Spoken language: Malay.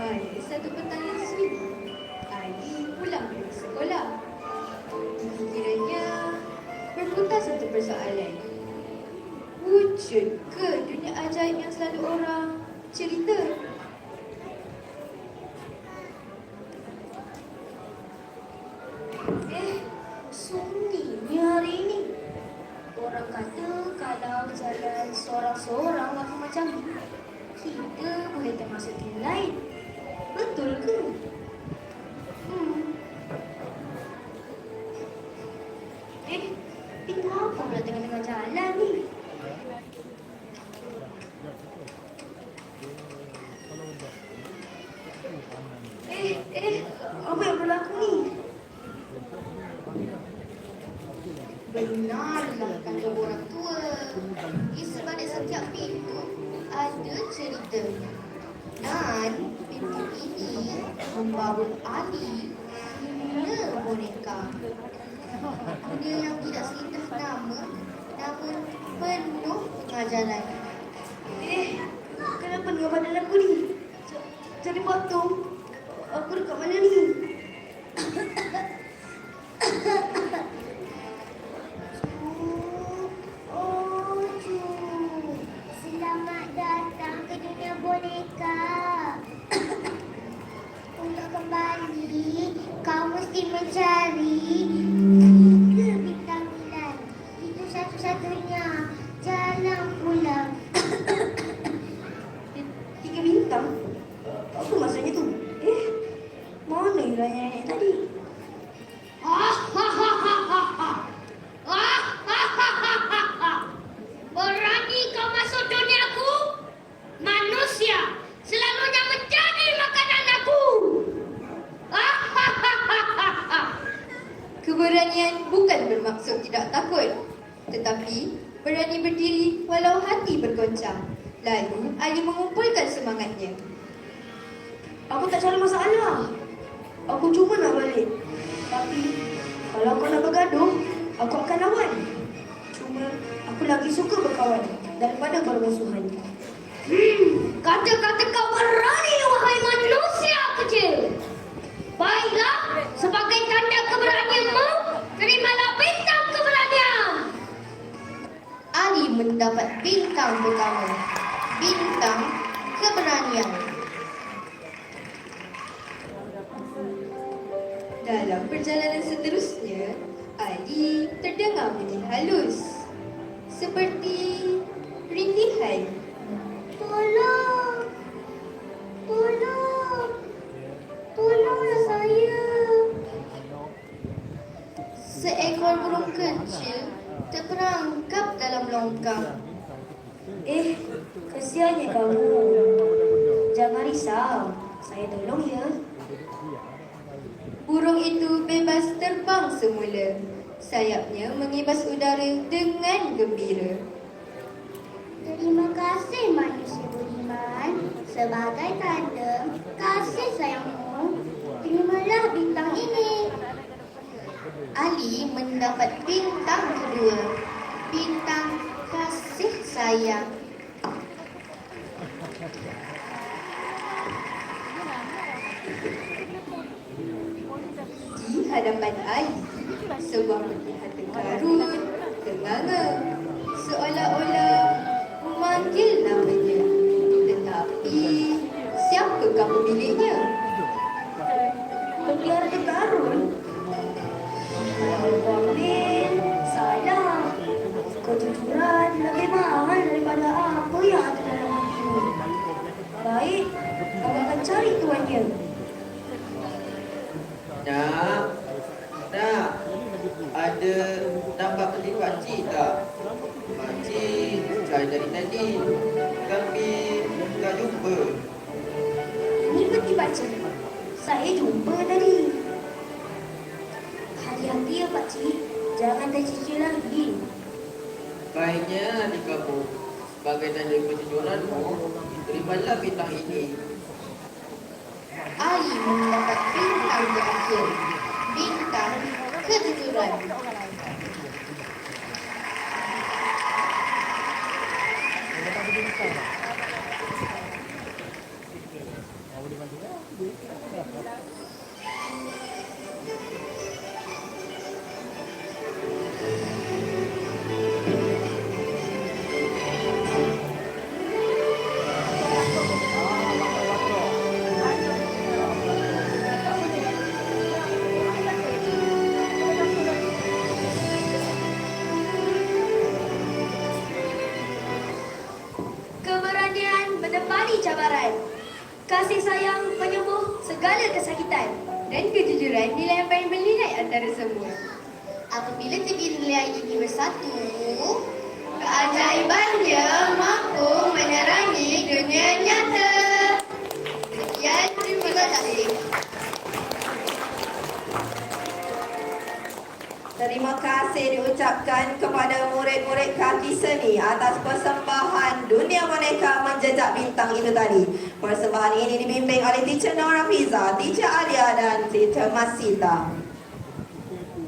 Pada satu petang yang sunyi, Ali pulang dari sekolah. Di fikirannya berputar satu persoalan. Wujud ke dunia ajaib yang selalu orang cerita? Sunyinya hari ini. Orang kata kalau jalan seorang-seorang aku macam ni, kita boleh termasuk tim lain. Betul ke? Itu apa pula tengah-tengah jalan ni? Apa yang berlaku ni? Benarlah kata orang tua, di sebalik setiap pintu ada cerita. Dan pintu ini membawa Ali ke dunia boneka. Dunia yang tidak seindah nama, namun penuh pengajaran. Kenapa ni badan aku ni? Jadi potong. Aku dekat mana ni? Selamat datang ke dunia boneka. Untuk kembali, kau mesti mencari 3 bintang 9. Itu satu-satunya jalan pulang. 3 bintang? Apa maksudnya tu? Mana hilangnya nenek tadi? Berani kau masuk duniaku? Manusia selalunya menjadi makanan aku. Keberanian bukan bermaksud tidak takut, tetapi berani berdiri walau hati bergoncang. Lalu Ali mengumpulkan semangatnya. Aku tak cari masalah. Aku cuma nak balik. Tapi kalau kau nak bergaduh, aku akan lawan. Cuma aku lagi suka berkawan daripada bermusuhan. Kata-kata kau berani, wahai manusia kecil. Baiklah, sebagai tanda keberanianmu, terimalah bintang keberanian. Ali mendapat bintang pertama, bintang keberanian. Dalam perjalanan seterusnya, Ali terdengar bunyi halus seperti rintihan. Tolong! Tolong! Tolonglah saya! Seekor burung kecil terperangkap dalam longkang. Kesiannya kamu. Jangan risau, saya tolong ya. Burung itu bebas terbang semula. Sayapnya mengibas udara dengan gembira. Terima kasih manusia budiman. Sebagai tanda kasih sayangmu, terimalah bintang ini. Ali mendapat bintang kedua, bintang kasih sayang. Di hadapan Ali, sebuah melihat terkarut, ternganga, seolah-olah memanggil namanya. Tetapi, siapakah pemiliknya? Pelihara terkarut. Kalau kau ambil, salah. Kejujuran lebih mahal daripada apa yang ada dalam hatimu. Baik, kau akan cari tuannya. Nak, ada nampak petik pakcik tak? Pakcik cari dari tadi, tapi tak jumpa. Ini peti pakcik. Saya jumpa tadi. Hati-hati ya pakcik, jangan tercicir lagi. Baiknya adik kamu, sebagai tanda kejujuranmu, terimalah bintang ini. Ali mendapat bintang terakhir, bintang kejujuran. Boleh bantu tak? menangani cabaran. Kasih sayang penyembuh segala kesakitan. Dan kejujuran nilai yang paling bernilai antara semua. Apabila tiga nilai ini bersatu, keajaiban dia mampu menerangi dunia nyata. Sekian, terima kasih. Terima kasih diucapkan kepada murid-murid kaki seni atas persembahan Dunia Boneka Menjejak Bintang itu tadi. Persembahan ini dibimbing oleh Teacher Nora Fiza, Teacher Alia dan Teacher Masita.